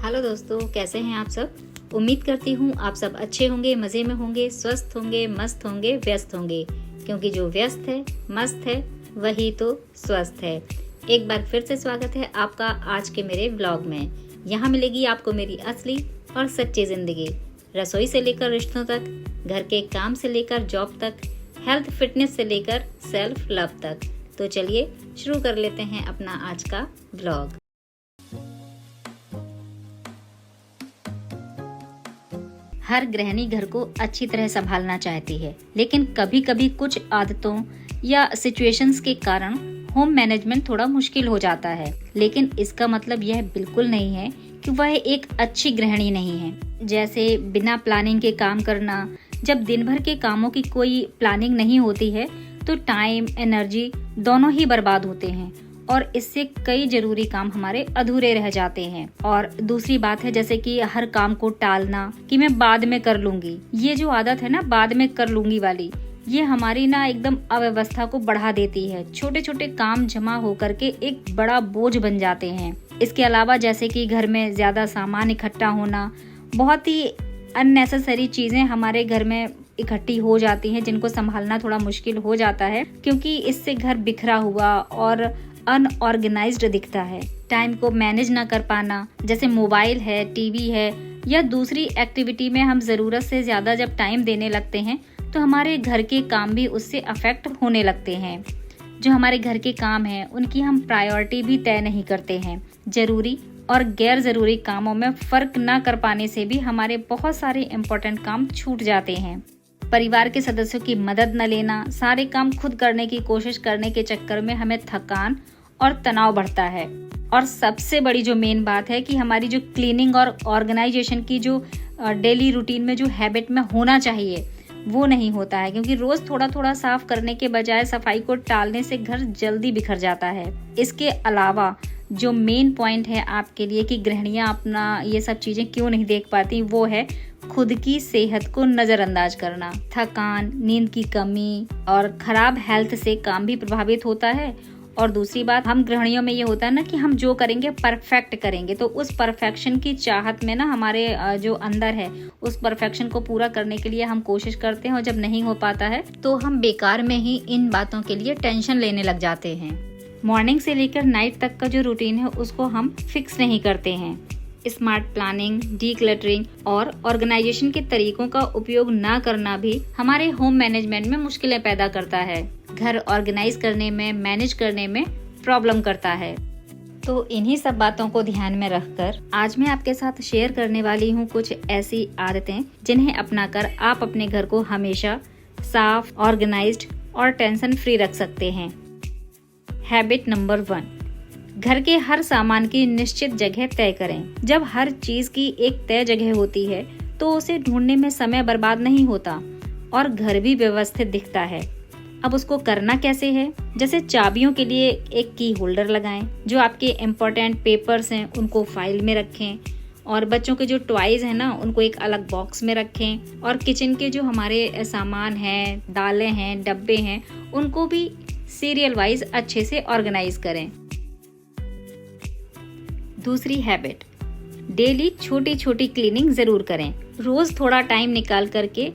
Hello दोस्तों, कैसे हैं आप सब। उम्मीद करती हूँ आप सब अच्छे होंगे, मज़े में होंगे, स्वस्थ होंगे, मस्त होंगे, व्यस्त होंगे, क्योंकि जो व्यस्त है, मस्त है, वही तो स्वस्थ है। एक बार फिर से स्वागत है आपका आज के मेरे व्लॉग में। यहाँ मिलेगी आपको मेरी असली और सच्ची ज़िंदगी, रसोई से लेकर रिश्तों तक, घर के काम से लेकर जॉब तक, हेल्थ फिटनेस से लेकर सेल्फ लव तक। तो चलिए शुरू कर लेते हैं अपना आज का व्लॉग। हर गृहिणी घर को अच्छी तरह संभालना चाहती है, लेकिन कभी कभी कुछ आदतों या सिचुएशंस के कारण होम मैनेजमेंट थोड़ा मुश्किल हो जाता है। लेकिन इसका मतलब यह बिल्कुल नहीं है कि वह एक अच्छी गृहिणी नहीं है। जैसे बिना प्लानिंग के काम करना। जब दिन भर के कामों की कोई प्लानिंग नहीं होती है तो टाइम, एनर्जी दोनों ही बर्बाद होते हैं और इससे कई जरूरी काम हमारे अधूरे रह जाते हैं। और दूसरी बात है जैसे कि हर काम को टालना कि मैं बाद में कर लूंगी। ये जो आदत है ना, बाद में कर लूंगी वाली, ये हमारी ना एकदम अव्यवस्था को बढ़ा देती है। छोटे छोटे काम जमा होकर के एक बड़ा बोझ बन जाते हैं। इसके अलावा जैसे कि घर में ज्यादा सामान इकट्ठा होना, बहुत ही अननेसेसरी चीजें हमारे घर में इकट्ठी हो जाती हैं जिनको संभालना थोड़ा मुश्किल हो जाता है, क्योंकि इससे घर बिखरा हुआ और अनऑर्गेनाइज्ड दिखता है। टाइम को मैनेज ना कर पाना, जैसे मोबाइल है, टीवी है या दूसरी एक्टिविटी में हम जरूरत से ज्यादा जब टाइम देने लगते हैं तो हमारे घर के काम भी उससे अफेक्ट होने लगते हैं। जो हमारे घर के काम हैं उनकी हम प्रायोरिटी भी तय नहीं करते हैं। जरूरी और गैर जरूरी कामों में फर्क ना कर पाने से भी हमारे बहुत सारे इम्पोर्टेंट काम छूट जाते हैं। परिवार के सदस्यों की मदद न लेना, सारे काम खुद करने की कोशिश करने के चक्कर में हमें थकान और तनाव बढ़ता है। और सबसे बड़ी जो मेन बात है कि हमारी जो क्लीनिंग और ऑर्गेनाइजेशन की जो डेली रूटीन में जो हैबिट में होना चाहिए वो नहीं होता है, क्योंकि रोज थोड़ा थोड़ा साफ करने के बजाय सफाई को टालने से घर जल्दी बिखर जाता है। इसके अलावा जो मेन पॉइंट है आपके लिए कि गृहिणियां अपना ये सब चीजें क्यों नहीं देख पाती, वो है खुद की सेहत को नजरअंदाज करना। थकान, नींद की कमी और खराब हेल्थ से काम भी प्रभावित होता है। और दूसरी बात, हम गृहिणियों में ये होता है ना कि हम जो करेंगे परफेक्ट करेंगे, तो उस परफेक्शन की चाहत में ना हमारे जो अंदर है उस परफेक्शन को पूरा करने के लिए हम कोशिश करते हैं, और जब नहीं हो पाता है तो हम बेकार में ही इन बातों के लिए टेंशन लेने लग जाते हैं। मॉर्निंग से लेकर नाइट तक का जो रूटीन है उसको हम फिक्स नहीं करते हैं। स्मार्ट प्लानिंग, डीक्लटरिंग और ऑर्गेनाइजेशन के तरीकों का उपयोग न करना भी हमारे होम मैनेजमेंट में मुश्किलें पैदा करता है। घर ऑर्गेनाइज करने में, मैनेज करने में प्रॉब्लम करता है। तो इन्हीं सब बातों को ध्यान में रखकर आज मैं आपके साथ शेयर करने वाली हूँ कुछ ऐसी आदतें जिन्हें अपनाकर आप अपने घर को हमेशा साफ, ऑर्गेनाइज्ड और टेंशन फ्री रख सकते हैं। हैबिट नंबर 1, घर के हर सामान की निश्चित जगह तय करें। जब हर चीज की एक तय जगह होती है तो उसे ढूंढने में समय बर्बाद नहीं होता और घर भी व्यवस्थित दिखता है। अब उसको करना कैसे है, जैसे चाबियों के लिए एक की होल्डर लगाएं, जो आपके इम्पोर्टेंट पेपर्स हैं उनको फाइल में रखें, और बच्चों के जो टॉयज हैं ना उनको एक अलग बॉक्स में रखें, और किचन के जो हमारे सामान हैं, दालें हैं, डब्बे हैं, उनको भी सीरियल वाइज अच्छे से ऑर्गेनाइज करें। दूसरी हैबिट, डेली छोटी छोटी क्लीनिंग जरूर करें। रोज थोड़ा टाइम निकाल करके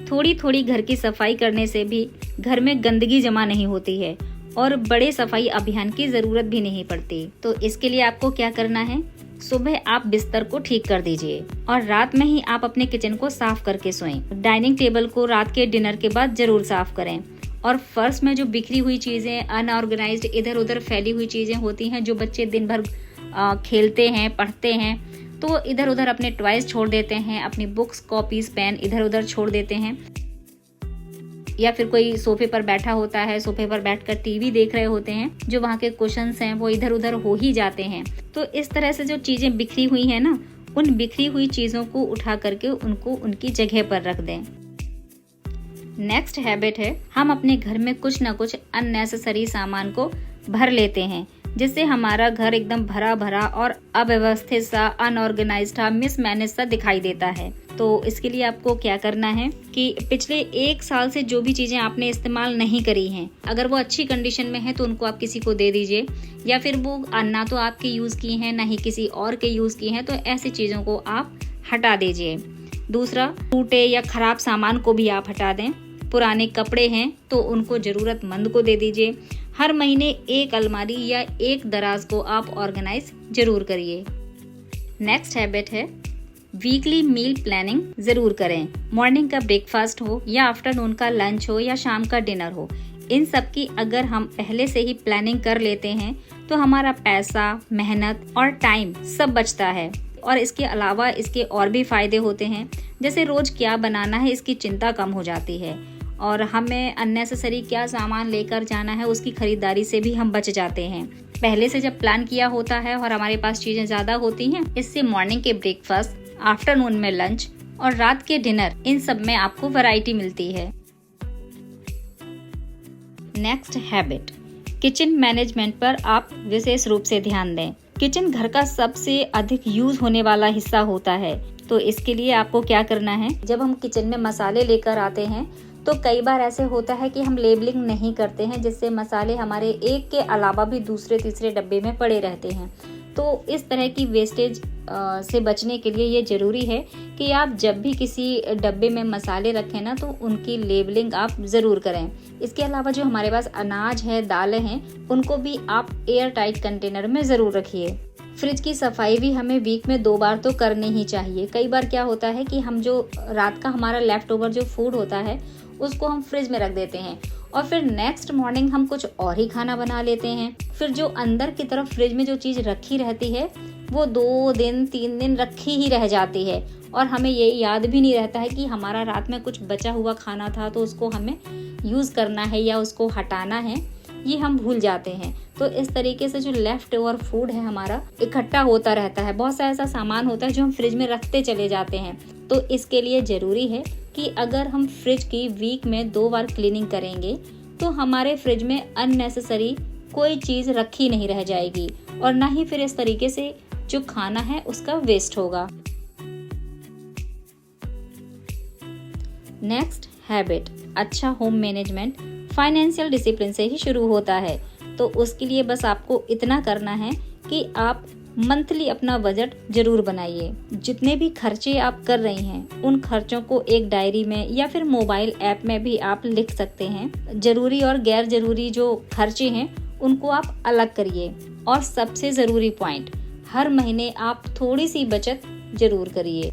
थोड़ी थोड़ी घर की सफाई करने से भी घर में गंदगी जमा नहीं होती है और बड़े सफाई अभियान की जरूरत भी नहीं पड़ती। तो इसके लिए आपको क्या करना है, सुबह आप बिस्तर को ठीक कर दीजिए और रात में ही आप अपने किचन को साफ करके सोएं। डाइनिंग टेबल को रात के डिनर के बाद जरूर साफ करें। और फर्श में जो बिखरी हुई चीजें, अनऑर्गेनाइज्ड इधर उधर फैली हुई चीजें होती हैं, जो बच्चे दिन भर खेलते हैं, पढ़ते हैं, तो इधर उधर अपने टॉयज छोड़ देते हैं, अपनी बुक्स, कॉपीज, पेन इधर उधर छोड़ देते हैं, या फिर कोई सोफे पर बैठा होता है, सोफे पर बैठकर टीवी देख रहे होते हैं, जो वहाँ के कुशन्स हैं वो इधर उधर हो ही जाते हैं। तो इस तरह से जो चीजें बिखरी हुई हैं ना, उन बिखरी हुई चीजों को उठा करके उनको उनकी जगह पर रख दें। नेक्स्ट हैबिट है, हम अपने घर में कुछ ना कुछ अननेसेसरी सामान को भर लेते हैं, जिससे हमारा घर एकदम भरा भरा और अव्यवस्थित सा, अनऑर्गेनाइज्ड सा, मिसमैनेज सा दिखाई देता है। तो इसके लिए आपको क्या करना है कि पिछले 1 साल से जो भी चीजें आपने इस्तेमाल नहीं करी हैं, अगर वो अच्छी कंडीशन में है तो उनको आप किसी को दे दीजिए, या फिर वो ना तो आपके यूज की हैं ना ही किसी और के यूज की हैं, तो ऐसी चीजों को आप हटा दीजिए। दूसरा, टूटे या खराब सामान को भी आप हटा दें। पुराने कपड़े हैं तो उनको जरूरतमंद को दे दीजिए। हर महीने एक अलमारी या एक दराज को आप ऑर्गेनाइज जरूर करिए। नेक्स्ट हैबिट है वीकली मील प्लानिंग जरूर करें। मॉर्निंग का ब्रेकफास्ट हो या आफ्टरनून का लंच हो या शाम का डिनर हो, इन सब की अगर हम पहले से ही प्लानिंग कर लेते हैं तो हमारा पैसा, मेहनत और टाइम सब बचता है। और इसके अलावा इसके और भी फायदे होते हैं, जैसे रोज क्या बनाना है इसकी चिंता कम हो जाती है, और हमें अननेसेसरी क्या सामान लेकर जाना है उसकी खरीदारी से भी हम बच जाते हैं। पहले से जब प्लान किया होता है और हमारे पास चीजें ज्यादा होती हैं, इससे मॉर्निंग के ब्रेकफास्ट, आफ्टरनून में लंच और रात के डिनर, इन सब में आपको वैरायटी मिलती है। नेक्स्ट हैबिट, किचन मैनेजमेंट पर आप विशेष रूप से ध्यान दें। किचन घर का सबसे अधिक यूज होने वाला हिस्सा होता है, तो इसके लिए आपको क्या करना है, जब हम किचन में मसाले लेकर आते हैं तो कई बार ऐसे होता है कि हम लेबलिंग नहीं करते हैं, जिससे मसाले हमारे एक के अलावा भी दूसरे तीसरे डब्बे में पड़े रहते हैं। तो इस तरह की वेस्टेज से बचने के लिए ये जरूरी है कि आप जब भी किसी डब्बे में मसाले रखें ना, तो उनकी लेबलिंग आप जरूर करें। इसके अलावा जो हमारे पास अनाज है, दालें हैं, उनको भी आप एयर टाइट कंटेनर में जरूर रखिए। फ्रिज की सफाई भी हमें वीक में 2 बार तो करनी ही चाहिए। कई बार क्या होता है कि हम जो रात का हमारा लेफ्ट ओवर जो फूड होता है उसको हम फ्रिज में रख देते हैं और फिर नेक्स्ट मॉर्निंग हम कुछ और ही खाना बना लेते हैं। फिर जो अंदर की तरफ फ्रिज में जो चीज रखी रहती है वो 2 दिन 3 दिन रखी ही रह जाती है, और हमें ये याद भी नहीं रहता है कि हमारा रात में कुछ बचा हुआ खाना था तो उसको हमें यूज करना है या उसको हटाना है, ये हम भूल जाते हैं। तो इस तरीके से जो लेफ्ट ओवर फूड है हमारा इकट्ठा होता रहता है। बहुत सा ऐसा सामान होता है जो हम फ्रिज में रखते चले जाते हैं। तो इसके लिए जरूरी है कि अगर हम फ्रिज की वीक में 2 बार क्लीनिंग करेंगे तो हमारे फ्रिज में अननेसेसरी कोई चीज रखी नहीं रह जाएगी, और ना ही फिर इस तरीके से जो खाना है उसका वेस्ट होगा। नेक्स्ट हैबिट, अच्छा होम मैनेजमेंट फाइनेंशियल डिसिप्लिन से ही शुरू होता है। तो उसके लिए बस आपको इतना करना है कि आप मंथली अपना बजट जरूर बनाइए। जितने भी खर्चे आप कर रही हैं उन खर्चों को एक डायरी में या फिर मोबाइल ऐप में भी आप लिख सकते हैं। जरूरी और गैर जरूरी जो खर्चे हैं उनको आप अलग करिए, और सबसे जरूरी पॉइंट, हर महीने आप थोड़ी सी बचत जरूर करिए।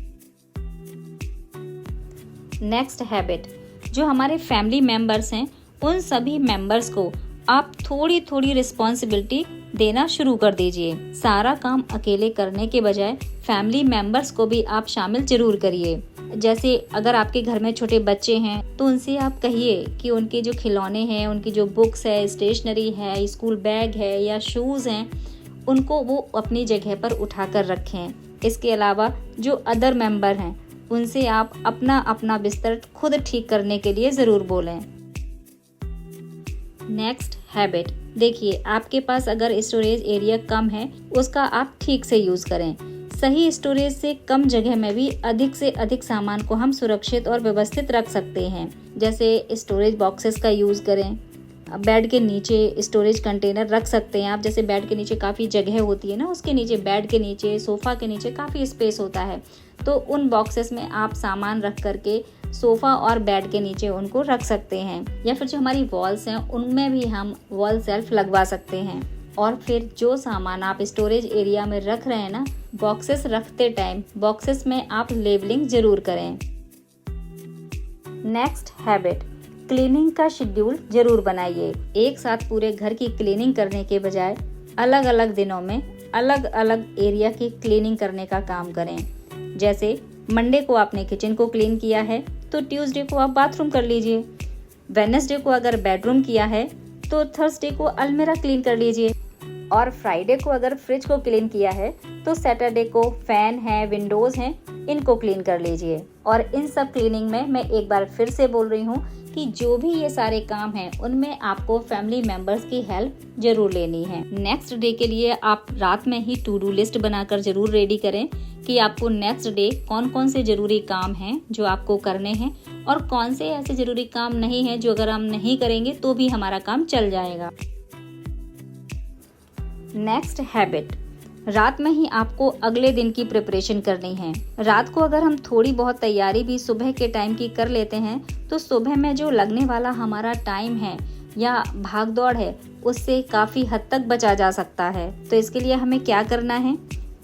नेक्स्ट हैबिट, जो हमारे फैमिली मेंबर्स हैं उन सभी मेंबर्स को आप थोड़ी थोड़ी रिस्पॉन्सिबिलिटी देना शुरू कर दीजिए। सारा काम अकेले करने के बजाय फैमिली मेंबर्स को भी आप शामिल जरूर करिए। जैसे अगर आपके घर में छोटे बच्चे हैं तो उनसे आप कहिए कि उनके जो खिलौने हैं, उनकी जो बुक्स है, स्टेशनरी है, स्कूल बैग है या शूज हैं, उनको वो अपनी जगह पर उठा कर रखें। इसके अलावा जो अदर मेंबर हैं उनसे आप अपना अपना बिस्तर खुद ठीक करने के लिए जरूर बोलें। नेक्स्ट हैबिट, देखिए आपके पास अगर स्टोरेज एरिया कम है उसका आप ठीक से यूज करें। सही स्टोरेज से कम जगह में भी अधिक से अधिक सामान को हम सुरक्षित और व्यवस्थित रख सकते हैं। जैसे स्टोरेज बॉक्सेस का यूज करें। बेड के नीचे स्टोरेज कंटेनर रख सकते हैं आप। जैसे बेड के नीचे काफ़ी जगह होती है ना, उसके नीचे, बेड के नीचे, सोफ़ा के नीचे काफ़ी स्पेस होता है, तो उन बॉक्सेस में आप सामान रख करके सोफ़ा और बेड के नीचे उनको रख सकते हैं। या फिर जो हमारी वॉल्स हैं उनमें भी हम वॉल सेल्फ लगवा सकते हैं। और फिर जो सामान आप स्टोरेज एरिया में रख रहे हैं ना, बॉक्सेस रखते टाइम बॉक्सेस में आप लेबलिंग जरूर करें। नेक्स्ट हैबिट, क्लीनिंग का शेड्यूल जरूर बनाइए। एक साथ पूरे घर की क्लीनिंग करने के बजाय अलग अलग दिनों में अलग अलग एरिया की क्लीनिंग करने का काम करें। जैसे मंडे को आपने किचन को क्लीन किया है तो ट्यूसडे को आप बाथरूम कर लीजिए। वेडनेसडे को अगर बेडरूम किया है तो थर्सडे को अलमीरा क्लीन कर लीजिए। और फ्राइडे को अगर फ्रिज को क्लीन किया है तो सैटरडे को फैन है, विंडोज हैं, इनको क्लीन कर लीजिए। और इन सब क्लीनिंग में मैं एक बार फिर से बोल रही हूँ कि जो भी ये सारे काम हैं उनमें आपको फैमिली मेंबर्स की हेल्प जरूर लेनी है। नेक्स्ट डे के लिए आप रात में ही टू डू लिस्ट बनाकर जरूर रेडी करें कि आपको नेक्स्ट डे कौन कौन से जरूरी काम हैं जो आपको करने हैं और कौन से ऐसे जरूरी काम नहीं हैं जो अगर हम नहीं करेंगे तो भी हमारा काम चल जाएगा। नेक्स्ट हैबिट, रात में ही आपको अगले दिन की प्रिपरेशन करनी है। रात को अगर हम थोड़ी बहुत तैयारी भी सुबह के टाइम की कर लेते हैं तो सुबह में जो लगने वाला हमारा टाइम है या भाग दौड़ है उससे काफ़ी हद तक बचा जा सकता है। तो इसके लिए हमें क्या करना है,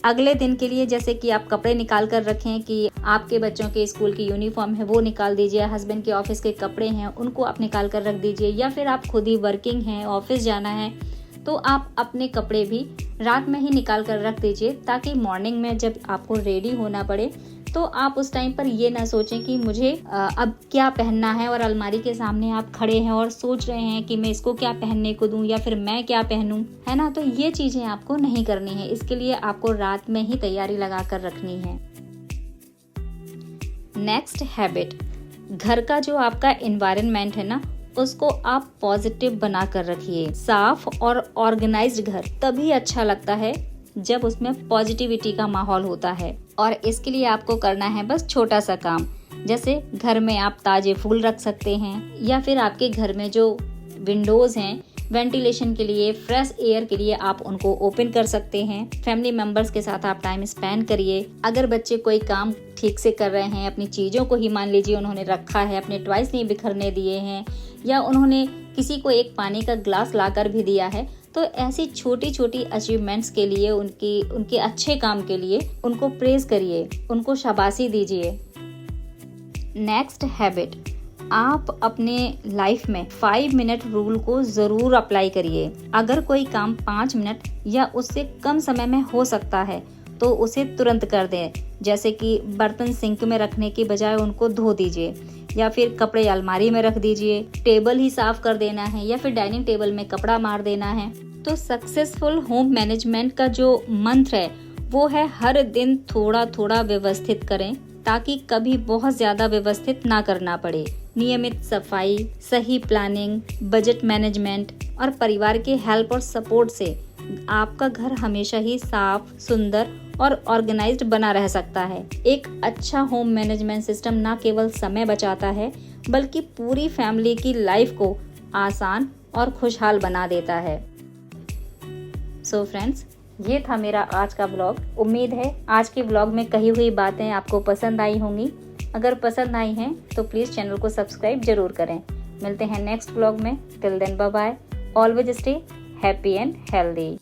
अगले दिन के लिए जैसे कि आप कपड़े निकाल कर रखें कि आपके बच्चों के स्कूल की यूनिफॉर्म है वो निकाल दीजिए, हस्बैंड के ऑफिस के कपड़े हैं उनको आप निकाल कर रख दीजिए, या फिर आप खुद ही वर्किंग हैं, ऑफिस जाना है तो आप अपने कपड़े भी रात में ही निकाल कर रख दीजिए ताकि मॉर्निंग में जब आपको रेडी होना पड़े तो आप उस टाइम पर ये ना सोचें कि मुझे अब क्या पहनना है और अलमारी के सामने आप खड़े हैं और सोच रहे हैं कि मैं इसको क्या पहनने को दूं या फिर मैं क्या पहनूं, है ना। तो ये चीजें आपको नहीं करनी है, इसके लिए आपको रात में ही तैयारी लगा कर रखनी है। नेक्स्ट हैबिट, घर का जो आपका एनवायरनमेंट है ना उसको आप पॉजिटिव बना कर रखिए। साफ और ऑर्गेनाइज्ड घर तभी अच्छा लगता है जब उसमें पॉजिटिविटी का माहौल होता है। और इसके लिए आपको करना है बस छोटा सा काम, जैसे घर में आप ताजे फूल रख सकते हैं या फिर आपके घर में जो विंडोज हैं वेंटिलेशन के लिए, फ्रेश एयर के लिए आप उनको ओपन कर सकते हैं। फैमिली मेंबर्स के साथ आप टाइम स्पेंड करिए। अगर बच्चे कोई काम ठीक से कर रहे हैं, अपनी चीज़ों को ही मान लीजिए उन्होंने रखा है, अपने टॉयज नहीं बिखरने दिए हैं या उन्होंने किसी को एक पानी का ग्लास लाकर भी दिया है, तो ऐसी छोटी छोटी अचीवमेंट्स के लिए उनके अच्छे काम के लिए उनको प्रेज करिए, उनको शाबाशी दीजिए। नेक्स्ट हैबिट, आप अपने लाइफ में 5 मिनट रूल को जरूर अप्लाई करिए। अगर कोई काम 5 मिनट या उससे कम समय में हो सकता है तो उसे तुरंत कर दें। जैसे कि बर्तन सिंक में रखने की बजाय उनको धो दीजिए या फिर कपड़े अलमारी में रख दीजिए, टेबल ही साफ कर देना है या फिर डाइनिंग टेबल में कपड़ा मार देना है। तो सक्सेसफुल होम मैनेजमेंट का जो मंत्र है वो है हर दिन थोड़ा थोड़ा व्यवस्थित करें ताकि कभी बहुत ज्यादा व्यवस्थित ना करना पड़े। नियमित सफाई, सही प्लानिंग, बजट मैनेजमेंट और परिवार के हेल्प और सपोर्ट से आपका घर हमेशा ही साफ, सुंदर और ऑर्गेनाइज्ड बना रह सकता है। एक अच्छा होम मैनेजमेंट सिस्टम ना केवल समय बचाता है बल्कि पूरी फैमिली की लाइफ को आसान और खुशहाल बना देता है। सो फ्रेंड्स, ये था मेरा आज का ब्लॉग। उम्मीद है आज के ब्लॉग में कही हुई बातें आपको पसंद आई होंगी। अगर पसंद आई हैं तो प्लीज़ चैनल को सब्सक्राइब जरूर करें। मिलते हैं नेक्स्ट ब्लॉग में। Till then bye bye. Always stay happy and healthy.